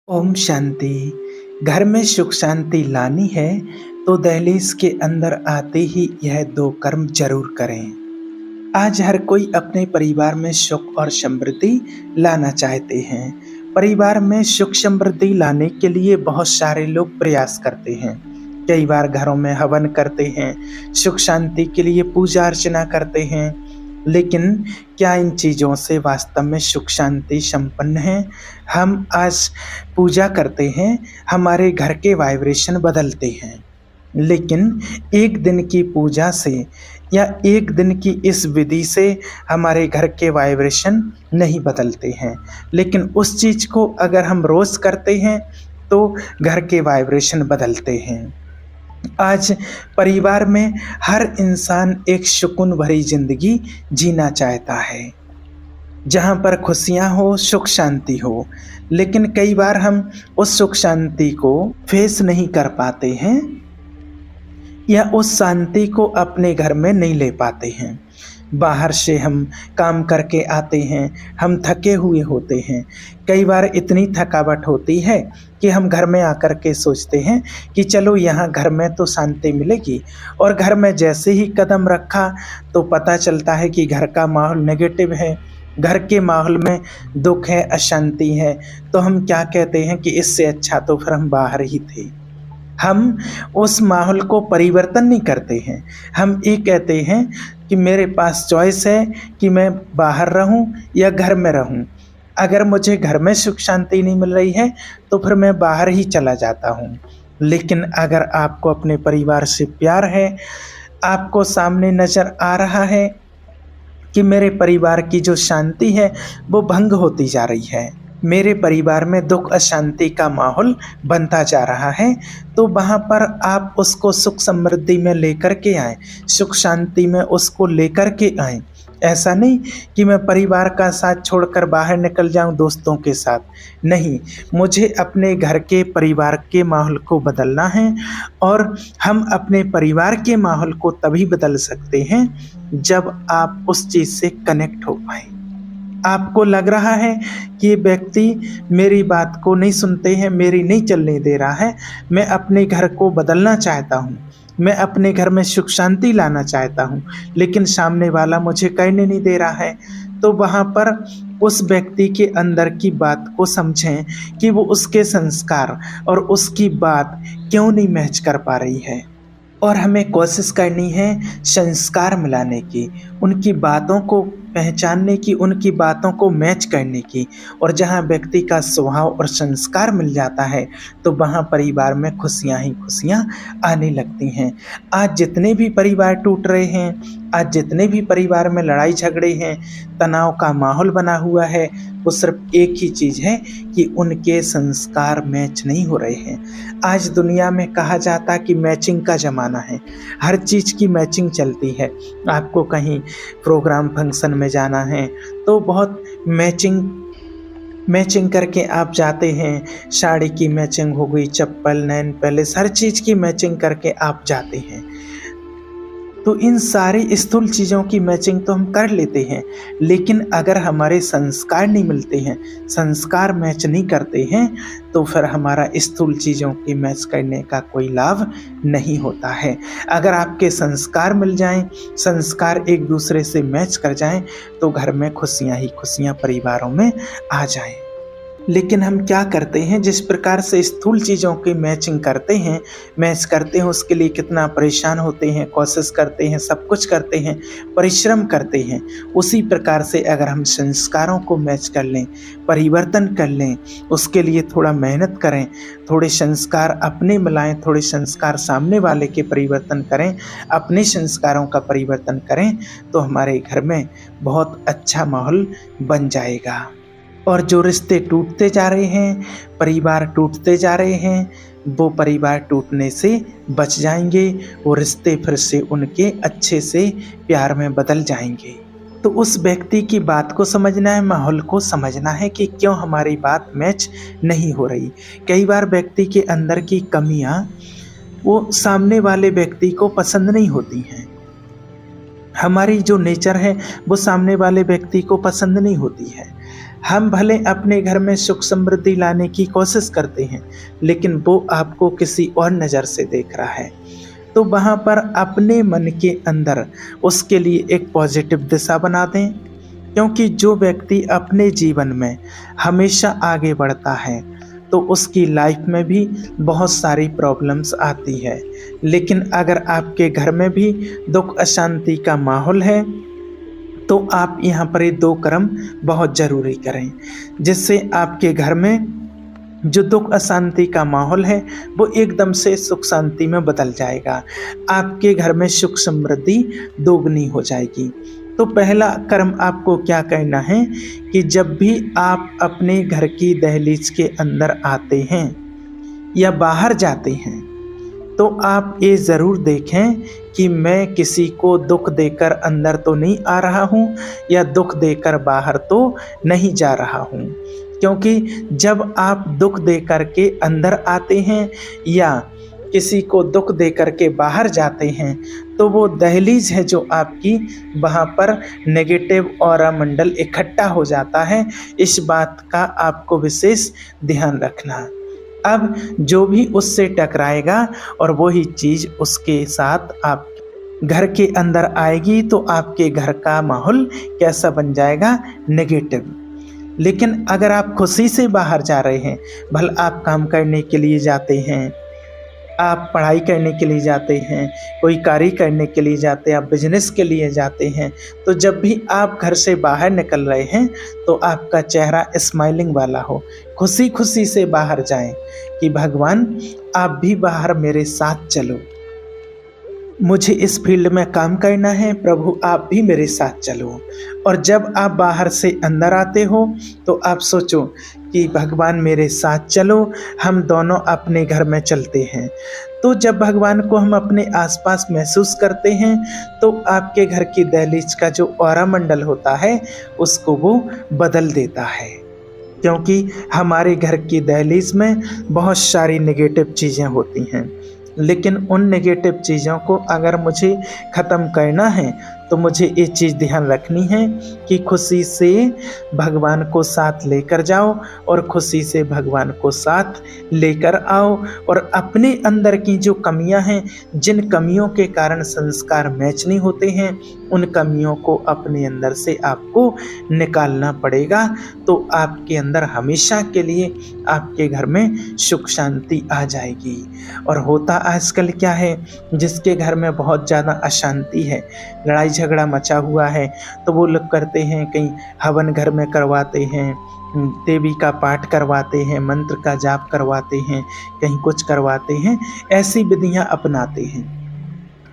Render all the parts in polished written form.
ओम शांति। घर में सुख शांति लानी है तो दहलीज के अंदर आते ही यह दो कर्म जरूर करें। आज हर कोई अपने परिवार में सुख और समृद्धि लाना चाहते हैं। परिवार में सुख समृद्धि लाने के लिए बहुत सारे लोग प्रयास करते हैं। कई बार घरों में हवन करते हैं, सुख शांति के लिए पूजा अर्चना करते हैं। लेकिन क्या इन चीज़ों से वास्तव में सुख शांति संपन्न है? हम आज पूजा करते हैं, हमारे घर के वाइब्रेशन बदलते हैं, लेकिन एक दिन की पूजा से या एक दिन की इस विधि से हमारे घर के वाइब्रेशन नहीं बदलते हैं। लेकिन उस चीज़ को अगर हम रोज़ करते हैं तो घर के वाइब्रेशन बदलते हैं। आज परिवार में हर इंसान एक सुकून भरी जिंदगी जीना चाहता है, जहाँ पर खुशियाँ हो, सुख शांति हो। लेकिन कई बार हम उस सुख शांति को फेस नहीं कर पाते हैं या उस शांति को अपने घर में नहीं ले पाते हैं। बाहर से हम काम करके आते हैं, हम थके हुए होते हैं। कई बार इतनी थकावट होती है कि हम घर में आकर के सोचते हैं कि चलो यहाँ घर में तो शांति मिलेगी, और घर में जैसे ही कदम रखा तो पता चलता है कि घर का माहौल नेगेटिव है, घर के माहौल में दुख है, अशांति है। तो हम क्या कहते हैं कि इससे अच्छा तो फिर हम बाहर ही थे। हम उस माहौल को परिवर्तन नहीं करते हैं। हम ये कहते हैं कि मेरे पास चॉइस है कि मैं बाहर रहूं या घर में रहूं। अगर मुझे घर में सुख शांति नहीं मिल रही है तो फिर मैं बाहर ही चला जाता हूं। लेकिन अगर आपको अपने परिवार से प्यार है, आपको सामने नज़र आ रहा है कि मेरे परिवार की जो शांति है वो भंग होती जा रही है, मेरे परिवार में दुख अशांति का माहौल बनता जा रहा है, तो वहाँ पर आप उसको सुख समृद्धि में लेकर के आएँ, सुख शांति में उसको लेकर के आएँ। ऐसा नहीं कि मैं परिवार का साथ छोड़कर बाहर निकल जाऊं दोस्तों के साथ। नहीं, मुझे अपने घर के परिवार के माहौल को बदलना है, और हम अपने परिवार के माहौल को तभी बदल सकते हैं जब आप उस चीज़ से कनेक्ट हो पाए। आपको लग रहा है कि ये व्यक्ति मेरी बात को नहीं सुनते हैं, मेरी नहीं चलने दे रहा है, मैं अपने घर को बदलना चाहता हूँ, मैं अपने घर में सुख शांति लाना चाहता हूँ, लेकिन सामने वाला मुझे कहने नहीं दे रहा है। तो वहाँ पर उस व्यक्ति के अंदर की बात को समझें कि वो उसके संस्कार और उसकी बात क्यों नहीं मैच कर पा रही है। और हमें कोशिश करनी है संस्कार मिलाने की, उनकी बातों को पहचानने की, उनकी बातों को मैच करने की। और जहाँ व्यक्ति का स्वभाव और संस्कार मिल जाता है तो वहाँ परिवार में खुशियाँ ही खुशियाँ आने लगती हैं। आज जितने भी परिवार टूट रहे हैं, आज जितने भी परिवार में लड़ाई झगड़े हैं, तनाव का माहौल बना हुआ है, वो सिर्फ एक ही चीज़ है कि उनके संस्कार मैच नहीं हो रहे हैं। आज दुनिया में कहा जाता कि मैचिंग का ज़माना है, हर चीज़ की मैचिंग चलती है। आपको कहीं प्रोग्राम फंक्शन में जाना है तो बहुत मैचिंग करके आप जाते हैं। साड़ी की मैचिंग हो गई, चप्पल, नैन पैलेस, हर चीज़ की मैचिंग करके आप जाते हैं। तो इन सारी स्थूल चीज़ों की मैचिंग तो हम कर लेते हैं, लेकिन अगर हमारे संस्कार नहीं मिलते हैं, संस्कार मैच नहीं करते हैं, तो फिर हमारा स्थूल चीज़ों की मैच करने का कोई लाभ नहीं होता है। अगर आपके संस्कार मिल जाएं, संस्कार एक दूसरे से मैच कर जाएं, तो घर में खुशियाँ ही खुशियाँ परिवारों में आ जाएं। लेकिन हम क्या करते हैं, जिस प्रकार से स्थूल चीज़ों की मैच करते हैं उसके लिए कितना परेशान होते हैं, कोशिश करते हैं, सब कुछ करते हैं, परिश्रम करते हैं। उसी प्रकार से अगर हम संस्कारों को मैच कर लें, परिवर्तन कर लें, उसके लिए थोड़ा मेहनत करें, थोड़े संस्कार अपने मिलाएं, थोड़े संस्कार सामने वाले के परिवर्तन करें, अपने संस्कारों का परिवर्तन करें, तो हमारे घर में बहुत अच्छा माहौल बन जाएगा। और जो रिश्ते टूटते जा रहे हैं, परिवार टूटते जा रहे हैं, वो परिवार टूटने से बच जाएंगे, वो रिश्ते फिर से उनके अच्छे से प्यार में बदल जाएंगे। तो उस व्यक्ति की बात को समझना है, माहौल को समझना है कि क्यों हमारी बात मैच नहीं हो रही। कई बार व्यक्ति के अंदर की कमियां वो सामने वाले व्यक्ति को पसंद नहीं होती हैं। हमारी जो नेचर है वो सामने वाले व्यक्ति को पसंद नहीं होती है। हम भले अपने घर में सुख समृद्धि लाने की कोशिश करते हैं, लेकिन वो आपको किसी और नज़र से देख रहा है। तो वहाँ पर अपने मन के अंदर उसके लिए एक पॉजिटिव दिशा बना दें, क्योंकि जो व्यक्ति अपने जीवन में हमेशा आगे बढ़ता है तो उसकी लाइफ में भी बहुत सारी प्रॉब्लम्स आती है। लेकिन अगर आपके घर में भी दुख अशांति का माहौल है तो आप यहाँ पर ये 2 कर्म बहुत ज़रूरी करें, जिससे आपके घर में जो दुख अशांति का माहौल है वो एकदम से सुख शांति में बदल जाएगा। आपके घर में सुख समृद्धि दोगुनी हो जाएगी। तो पहला कर्म आपको क्या करना है कि जब भी आप अपने घर की दहलीज के अंदर आते हैं या बाहर जाते हैं तो आप ये ज़रूर देखें कि मैं किसी को दुख देकर अंदर तो नहीं आ रहा हूँ या दुख देकर बाहर तो नहीं जा रहा हूँ। क्योंकि जब आप दुख दे कर के अंदर आते हैं या किसी को दुख दे कर के बाहर जाते हैं तो वो दहलीज है जो आपकी, वहाँ पर नेगेटिव ऑरा मंडल इकट्ठा हो जाता है। इस बात का आपको विशेष ध्यान रखना। अब जो भी उससे टकराएगा और वही चीज़ उसके साथ आप घर के अंदर आएगी तो आपके घर का माहौल कैसा बन जाएगा, नेगेटिव। लेकिन अगर आप खुशी से बाहर जा रहे हैं, भले आप काम करने के लिए जाते हैं, आप पढ़ाई करने के लिए जाते हैं, कोई कार्य करने के लिए जाते हैं, आप बिजनेस के लिए जाते हैं, तो जब भी आप घर से बाहर निकल रहे हैं तो आपका चेहरा स्माइलिंग वाला हो, खुशी खुशी से बाहर जाएं कि भगवान आप भी बाहर मेरे साथ चलो, मुझे इस फील्ड में काम करना है, प्रभु आप भी मेरे साथ चलो। और जब आप बाहर से अंदर आते हो तो आप सोचो कि भगवान मेरे साथ चलो, हम दोनों अपने घर में चलते हैं। तो जब भगवान को हम अपने आसपास महसूस करते हैं तो आपके घर की दहलीज का जो ऑरा मंडल होता है उसको वो बदल देता है। क्योंकि हमारे घर की दहलीज में बहुत सारी नेगेटिव चीज़ें होती हैं, लेकिन उन नेगेटिव चीज़ों को अगर मुझे ख़त्म करना है तो मुझे ये चीज़ ध्यान रखनी है कि खुशी से भगवान को साथ लेकर जाओ और खुशी से भगवान को साथ लेकर आओ। और अपने अंदर की जो कमियां हैं, जिन कमियों के कारण संस्कार मैच नहीं होते हैं, उन कमियों को अपने अंदर से आपको निकालना पड़ेगा। तो आपके अंदर हमेशा के लिए आपके घर में सुख शांति आ जाएगी। और होता आजकल क्या है, जिसके घर में बहुत ज़्यादा अशांति है, लड़ाई झगड़ा मचा हुआ है, तो वो लोग करते हैं कहीं हवन घर में करवाते हैं, देवी का पाठ करवाते हैं, मंत्र का जाप करवाते हैं, कहीं कुछ करवाते हैं, ऐसी विधियां अपनाते हैं।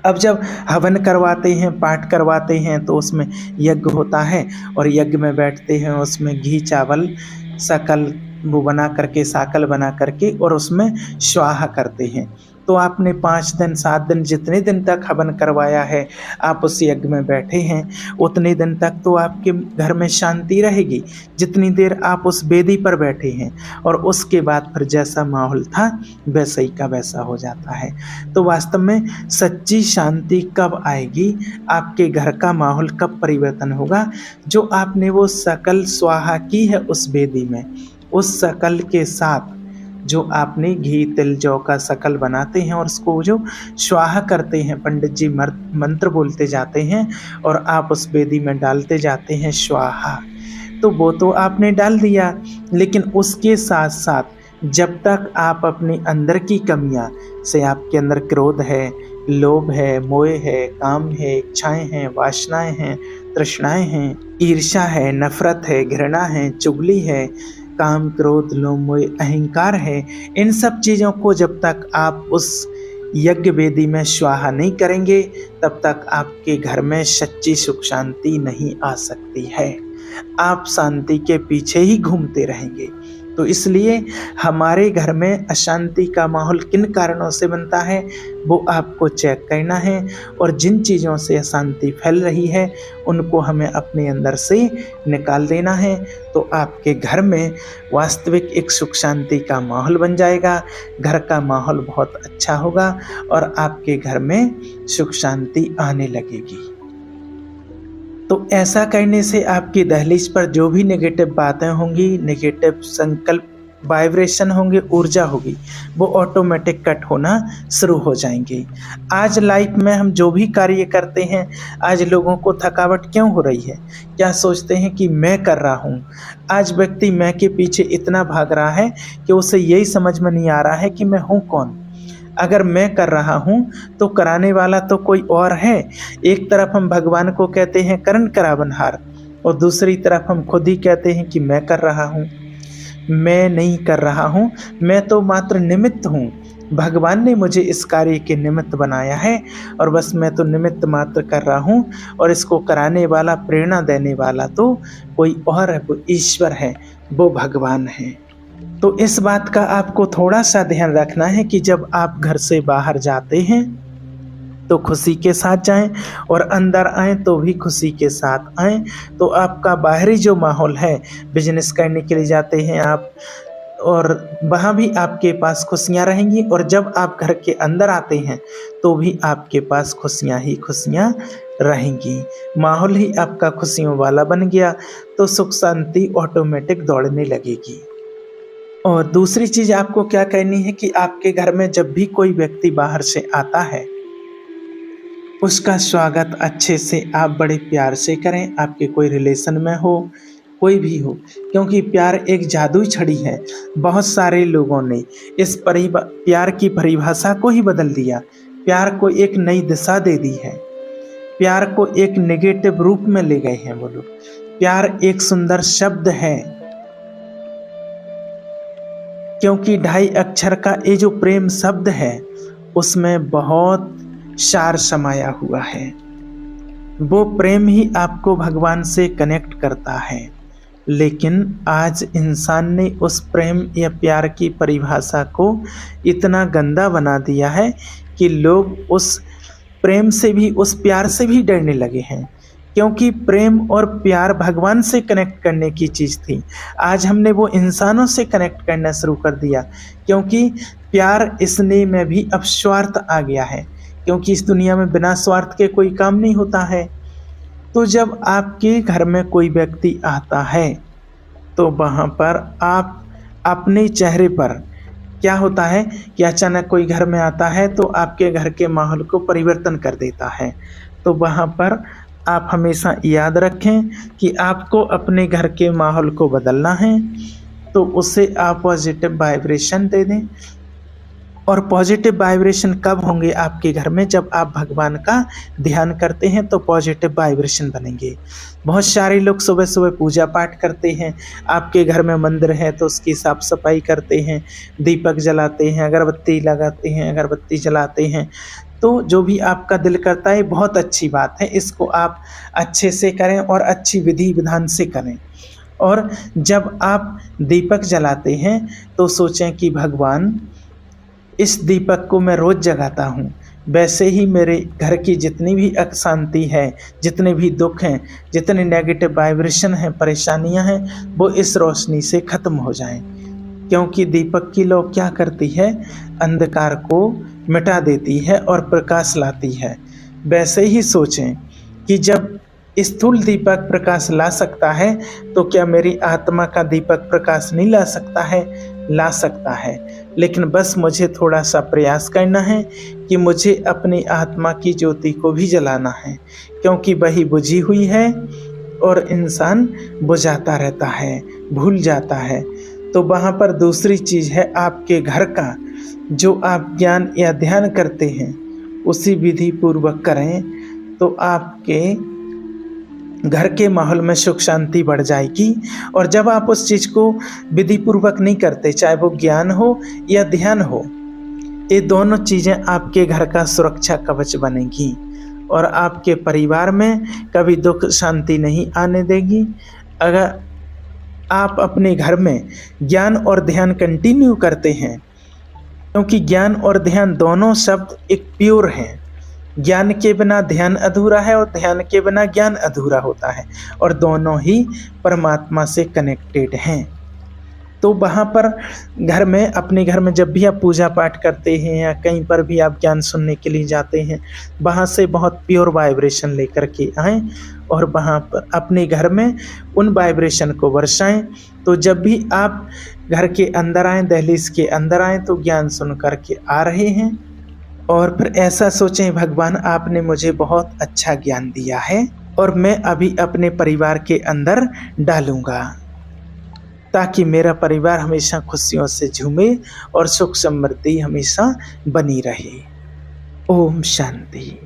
अब जब हवन करवाते हैं, पाठ करवाते हैं तो उसमें यज्ञ होता है और यज्ञ में बैठते हैं, उसमें घी चावल सकल वो बना करके, साकल बना करके और उसमें स्वाहा करते हैं। तो आपने 5 दिन 7 दिन जितने दिन तक हवन करवाया है, आप उस यज्ञ में बैठे हैं, उतने दिन तक तो आपके घर में शांति रहेगी जितनी देर आप उस वेदी पर बैठे हैं। और उसके बाद फिर जैसा माहौल था वैसा ही का वैसा हो जाता है। तो वास्तव में सच्ची शांति कब आएगी, आपके घर का माहौल कब परिवर्तन होगा, जो आपने वो सकल स्वाहा की है उस वेदी में, उस सकल के साथ जो आपने घी तिल जौ का सकल बनाते हैं और उसको जो स्वाहा करते हैं, पंडित जी मंत्र बोलते जाते हैं और आप उस वेदी में डालते जाते हैं स्वाहा। तो वो तो आपने डाल दिया, लेकिन उसके साथ साथ जब तक आप अपने अंदर की कमियां से, आपके अंदर क्रोध है, लोभ है, मोह है, काम है, इच्छाएं हैं, वासनाएं हैं, तृष्णाएं हैं, ईर्ष्या है, नफरत है, घृणा है, चुगली है, काम क्रोध लोभ मोह अहंकार है, इन सब चीज़ों को जब तक आप उस यज्ञ वेदी में स्वाहा नहीं करेंगे तब तक आपके घर में सच्ची सुख शांति नहीं आ सकती है। आप शांति के पीछे ही घूमते रहेंगे। तो इसलिए हमारे घर में अशांति का माहौल किन कारणों से बनता है वो आपको चेक करना है, और जिन चीज़ों से अशांति फैल रही है उनको हमें अपने अंदर से निकाल देना है। तो आपके घर में वास्तविक एक सुख शांति का माहौल बन जाएगा, घर का माहौल बहुत अच्छा होगा और आपके घर में सुख शांति आने लगेगी। तो ऐसा करने से आपकी दहलीज पर जो भी नेगेटिव बातें होंगी, नेगेटिव संकल्प, वाइब्रेशन होंगे, ऊर्जा होगी, वो ऑटोमेटिक कट होना शुरू हो जाएंगे। आज लाइफ में हम जो भी कार्य करते हैं, आज लोगों को थकावट क्यों हो रही है? क्या सोचते हैं कि मैं कर रहा हूँ। आज व्यक्ति मैं के पीछे इतना भाग रहा है कि उसे यही समझ में नहीं आ रहा है कि मैं हूँ कौन। अगर मैं कर रहा हूँ तो कराने वाला तो कोई और है। एक तरफ हम भगवान को कहते हैं करण करावनहार, और दूसरी तरफ हम खुद ही कहते हैं कि मैं कर रहा हूँ। मैं नहीं कर रहा हूँ, मैं तो मात्र निमित्त हूँ। भगवान ने मुझे इस कार्य के निमित्त बनाया है और बस मैं तो निमित्त मात्र कर रहा हूँ, और इसको कराने वाला, प्रेरणा देने वाला तो कोई और है, वो ईश्वर है, वो भगवान है। तो इस बात का आपको थोड़ा सा ध्यान रखना है कि जब आप घर से बाहर जाते हैं तो खुशी के साथ जाएं, और अंदर आएं तो भी खुशी के साथ आएं। तो आपका बाहरी जो माहौल है, बिजनेस करने के लिए जाते हैं आप, और वहाँ भी आपके पास खुशियाँ रहेंगी, और जब आप घर के अंदर आते हैं तो भी आपके पास खुशियाँ ही खुशियाँ रहेंगी। माहौल ही आपका खुशियों वाला बन गया तो सुख शांति ऑटोमेटिक दौड़ने लगेगी। और दूसरी चीज़ आपको क्या करनी है कि आपके घर में जब भी कोई व्यक्ति बाहर से आता है, उसका स्वागत अच्छे से आप बड़े प्यार से करें। आपके कोई रिलेशन में हो, कोई भी हो, क्योंकि प्यार एक जादुई छड़ी है। बहुत सारे लोगों ने इस प्यार की परिभाषा को ही बदल दिया। प्यार को एक नई दिशा दे दी है, प्यार को एक नेगेटिव रूप में ले गए हैं वो लोग। प्यार एक सुंदर शब्द है, क्योंकि 2.5 अक्षर का ये जो प्रेम शब्द है उसमें बहुत सार समाया हुआ है। वो प्रेम ही आपको भगवान से कनेक्ट करता है। लेकिन आज इंसान ने उस प्रेम या प्यार की परिभाषा को इतना गंदा बना दिया है कि लोग उस प्रेम से भी, उस प्यार से भी डरने लगे हैं। क्योंकि प्रेम और प्यार भगवान से कनेक्ट करने की चीज़ थी, आज हमने वो इंसानों से कनेक्ट करना शुरू कर दिया। क्योंकि प्यार इसने में भी अब स्वार्थ आ गया है, क्योंकि इस दुनिया में बिना स्वार्थ के कोई काम नहीं होता है। तो जब आपके घर में कोई व्यक्ति आता है तो वहाँ पर आप अपने चेहरे पर, क्या होता है कि अचानक कोई घर में आता है तो आपके घर के माहौल को परिवर्तन कर देता है। तो वहाँ पर आप हमेशा याद रखें कि आपको अपने घर के माहौल को बदलना है, तो उसे आप पॉजिटिव वाइब्रेशन दे दें। और पॉजिटिव वाइब्रेशन कब होंगे आपके घर में? जब आप भगवान का ध्यान करते हैं तो पॉजिटिव वाइब्रेशन बनेंगे। बहुत सारे लोग सुबह सुबह पूजा पाठ करते हैं, आपके घर में मंदिर है तो उसकी साफ सफाई करते हैं, दीपक जलाते हैं, अगरबत्ती लगाते हैं, अगरबत्ती जलाते हैं। तो जो भी आपका दिल करता है बहुत अच्छी बात है, इसको आप अच्छे से करें और अच्छी विधि विधान से करें। और जब आप दीपक जलाते हैं तो सोचें कि भगवान, इस दीपक को मैं रोज़ जगाता हूँ, वैसे ही मेरे घर की जितनी भी अशांति है, जितने भी दुख हैं, जितने नेगेटिव वाइब्रेशन हैं, परेशानियाँ हैं, वो इस रोशनी से ख़त्म हो जाएं। क्योंकि दीपक की लौ क्या करती है? अंधकार को मिटा देती है और प्रकाश लाती है। वैसे ही सोचें कि जब स्थूल दीपक प्रकाश ला सकता है तो क्या मेरी आत्मा का दीपक प्रकाश नहीं ला सकता है? ला सकता है। लेकिन बस मुझे थोड़ा सा प्रयास करना है कि मुझे अपनी आत्मा की ज्योति को भी जलाना है, क्योंकि वही बुझी हुई है और इंसान बुझाता रहता है, भूल जाता है। तो वहाँ पर दूसरी चीज़ है आपके घर का जो आप ज्ञान या ध्यान करते हैं उसी विधि पूर्वक करें, तो आपके घर के माहौल में सुख शांति बढ़ जाएगी। और जब आप उस चीज़ को विधि पूर्वक नहीं करते, चाहे वो ज्ञान हो या ध्यान हो, ये दोनों चीज़ें आपके घर का सुरक्षा कवच बनेगी और आपके परिवार में कभी दुख शांति नहीं आने देगी। अगर आप अपने घर में ज्ञान और ध्यान कंटिन्यू करते हैं, क्योंकि ज्ञान और ध्यान दोनों शब्द एक प्योर हैं। ज्ञान के बिना ध्यान अधूरा है और ध्यान के बिना ज्ञान अधूरा होता है, और दोनों ही परमात्मा से कनेक्टेड हैं। तो वहाँ पर घर में अपने घर में जब भी आप पूजा पाठ करते हैं या कहीं पर भी आप ज्ञान सुनने के लिए जाते हैं, वहाँ से बहुत प्योर वाइब्रेशन लेकर के आएँ और वहाँ पर अपने घर में उन वाइब्रेशन को बरसाएँ। तो जब भी आप घर के अंदर आएँ, दहलीज के अंदर आएँ, तो ज्ञान सुन कर के आ रहे हैं और फिर ऐसा सोचें, भगवान आपने मुझे बहुत अच्छा ज्ञान दिया है और मैं अभी अपने परिवार के अंदर डालूँगा, ताकि मेरा परिवार हमेशा खुशियों से झूमे और सुख समृद्धि हमेशा बनी रहे। ओम शांति।